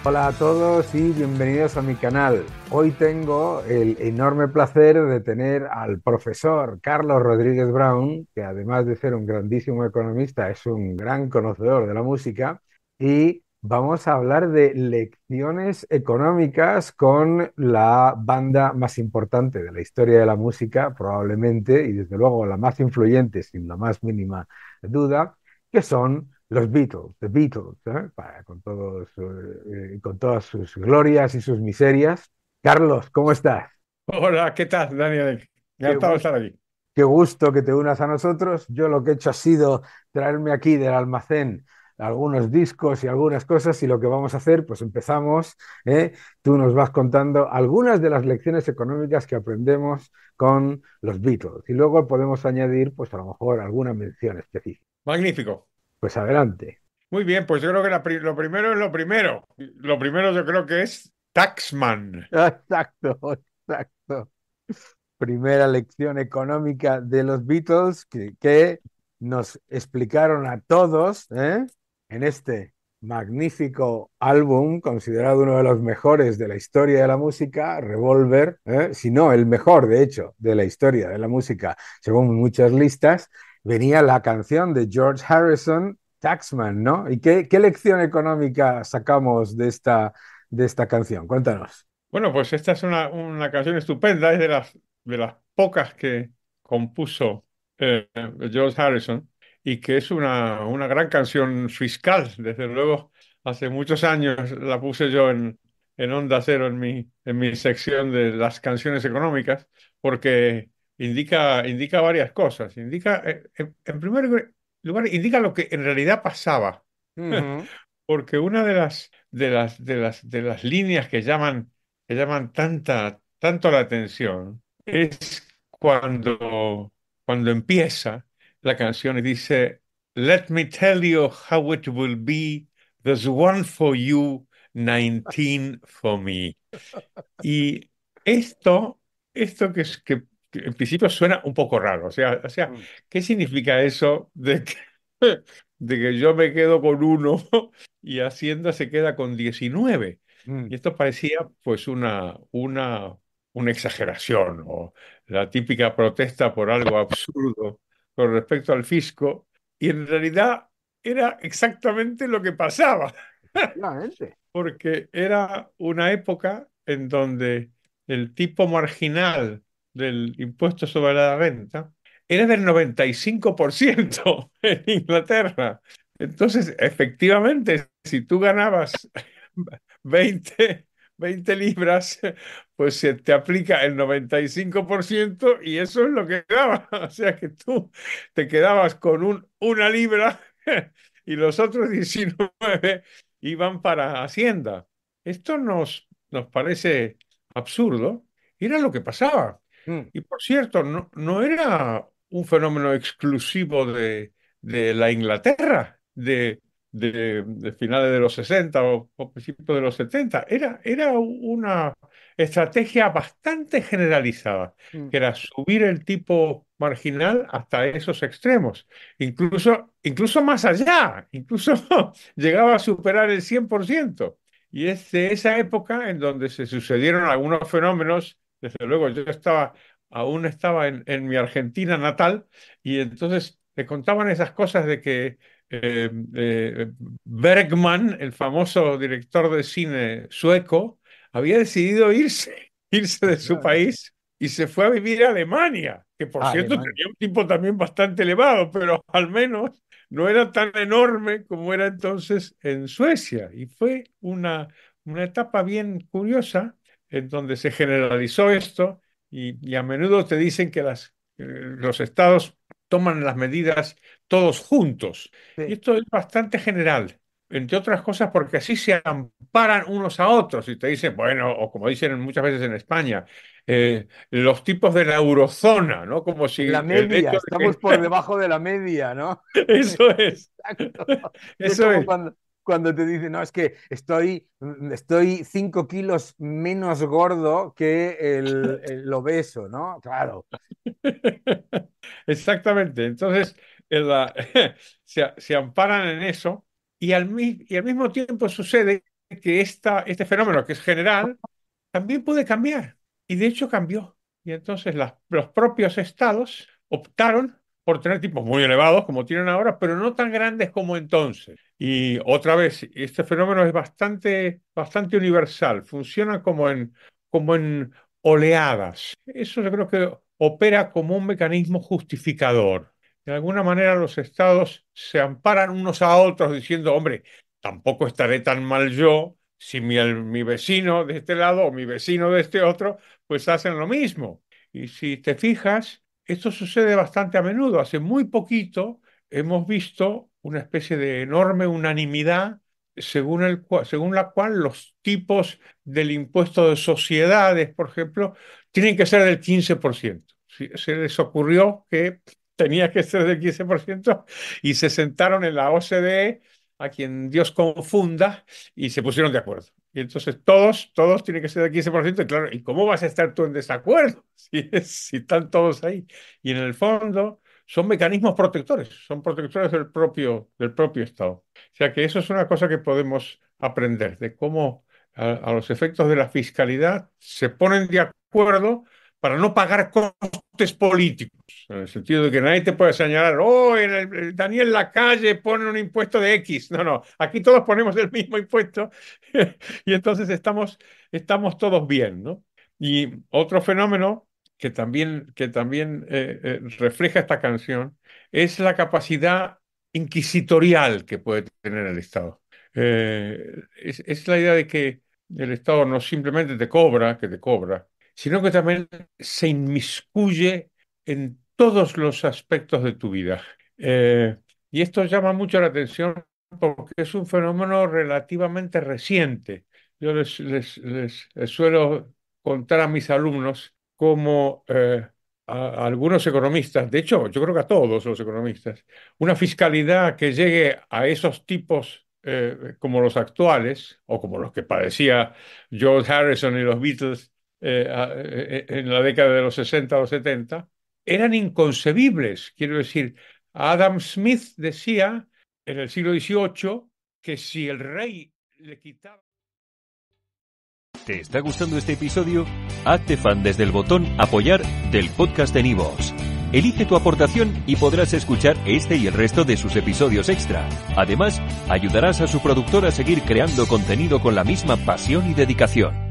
Hola a todos y bienvenidos a mi canal. Hoy tengo el enorme placer de tener al profesor Carlos Rodríguez Brown, que además de ser un grandísimo economista, es un gran conocedor de la música, y vamos a hablar de lecciones económicas con la banda más importante de la historia de la música, probablemente, y desde luego la más influyente, sin la más mínima duda, que son los Beatles, The Beatles, ¿eh? Con todas sus glorias y sus miserias. Carlos, ¿cómo estás? Hola, ¿qué tal, Daniel? Qué Encantado de gusto, estar aquí. qué gusto que te unas a nosotros. Yo lo que he hecho ha sido traerme aquí del almacén algunos discos y algunas cosas y lo que vamos a hacer, pues empezamos, ¿eh? Tú nos vas contando algunas de las lecciones económicas que aprendemos con los Beatles y luego podemos añadir, pues a lo mejor alguna mención específica. Magnífico. Pues adelante. Muy bien, pues yo creo que lo primero es lo primero. Lo primero yo creo que es Taxman. Exacto, exacto. Primera lección económica de los Beatles que nos explicaron a todos, ¿eh? En este magnífico álbum, considerado uno de los mejores de la historia de la música, Revolver, ¿eh? Si no el mejor, de hecho, de la historia de la música, según muchas listas, venía la canción de George Harrison, Taxman, ¿no? ¿Y qué lección económica sacamos de esta canción? Cuéntanos. Bueno, pues esta es una canción estupenda, es de las pocas que compuso George Harrison y que es una gran canción fiscal. Desde luego, hace muchos años la puse yo en Onda Cero en mi sección de las canciones económicas porque indica varias cosas. Indica, en primer lugar, indica lo que en realidad pasaba. Ujú, Porque una de las líneas que llaman tanto la atención es cuando empieza la canción y dice, Let me tell you how it will be. There's one for you, 19 for me. Y esto, esto que en principio suena un poco raro. O sea, mm, ¿qué significa eso de que yo me quedo con uno y Hacienda se queda con 19? mm. Y esto parecía pues una exageración o la típica protesta por algo absurdo con respecto al fisco. Y en realidad era exactamente lo que pasaba Efectivamente. porque era una época en donde el tipo marginal del impuesto sobre la renta era del 95% en Inglaterra. Entonces, efectivamente, si tú ganabas 20 20 libras, pues se te aplica el 95% y eso es lo que daba. O sea que tú te quedabas con una libra y los otros 19 iban para Hacienda. Esto nos parece absurdo y era lo que pasaba. Mm, Y por cierto, no era un fenómeno exclusivo de la Inglaterra de finales de los 60 o principios de los 70. Era una estrategia bastante generalizada, mm, que era subir el tipo marginal hasta esos extremos, incluso más allá, incluso llegaba a superar el 100%. Y es de esa época en donde se sucedieron algunos fenómenos. Desde luego, aún estaba en mi Argentina natal y entonces te contaban esas cosas de que Bergman, el famoso director de cine sueco, había decidido irse de su efectivamente. país y se fue a vivir a Alemania, que por cierto Alemania. tenía un tipo también bastante elevado, pero al menos no era tan enorme como era entonces en Suecia. Y fue una etapa bien curiosa en donde se generalizó esto y a menudo te dicen que los estados toman las medidas todos juntos. Y Sí. esto es bastante general, entre otras cosas porque así se amparan unos a otros y te dicen, bueno, o como dicen muchas veces en España, los tipos de la eurozona, ¿no? Como si La el media, hecho estamos de por debajo de la media, ¿no? que eso es, Exacto. Sí, es eso como es. cuando te dicen, no, es que estoy 5 kilos menos gordo que el obeso, ¿no? Claro. Exactamente. Entonces, en se amparan en eso y al mismo tiempo sucede que este fenómeno, que es general, también puede cambiar. Y de hecho cambió. Y entonces los propios estados optaron por tener tipos muy elevados, como tienen ahora, pero no tan grandes como entonces. Y otra vez, este fenómeno es bastante universal. Funciona como en oleadas. Eso yo creo que opera como un mecanismo justificador. De alguna manera los estados se amparan unos a otros diciendo, hombre, tampoco estaré tan mal yo si mi vecino de este lado o mi vecino de este otro, pues hacen lo mismo. Y si te fijas, esto sucede bastante a menudo. Hace muy poquito hemos visto una especie de enorme unanimidad según la cual los tipos del impuesto de sociedades, por ejemplo, tienen que ser del 15%. Se les ocurrió que tenía que ser del 15% y se sentaron en la OCDE, a quien Dios confunda, y se pusieron de acuerdo. Y entonces todos tienen que ser del 15%, y claro, ¿y cómo vas a estar tú en desacuerdo si están todos ahí? Y en el fondo son mecanismos protectores, son protectores del propio Estado. O sea que eso es una cosa que podemos aprender, de cómo a los efectos de la fiscalidad se ponen de acuerdo para no pagar costes políticos, en el sentido de que nadie te puede señalar, oh, el Daniel Lacalle pone un impuesto de X. No, no, aquí todos ponemos el mismo impuesto y entonces estamos todos bien, ¿no? Y otro fenómeno que también refleja esta canción es la capacidad inquisitorial que puede tener el Estado. Es la idea de que el Estado no simplemente que te cobra, sino que también se inmiscuye en todos los aspectos de tu vida. Y esto llama mucho la atención porque es un fenómeno relativamente reciente. Yo les suelo contar a mis alumnos cómo a algunos economistas, de hecho, yo creo que a todos los economistas, una fiscalidad que llegue a esos tipos como los actuales, o como los que padecía George Harrison y los Beatles en la década de los 60 o 70, eran inconcebibles. Quiero decir, Adam Smith decía en el siglo XVIII que si el rey le quitaba... ¿Te está gustando este episodio? Hazte fan desde el botón Apoyar del podcast de Nivos. Elige tu aportación y podrás escuchar este y el resto de sus episodios extra. Además, ayudarás a su productor a seguir creando contenido con la misma pasión y dedicación.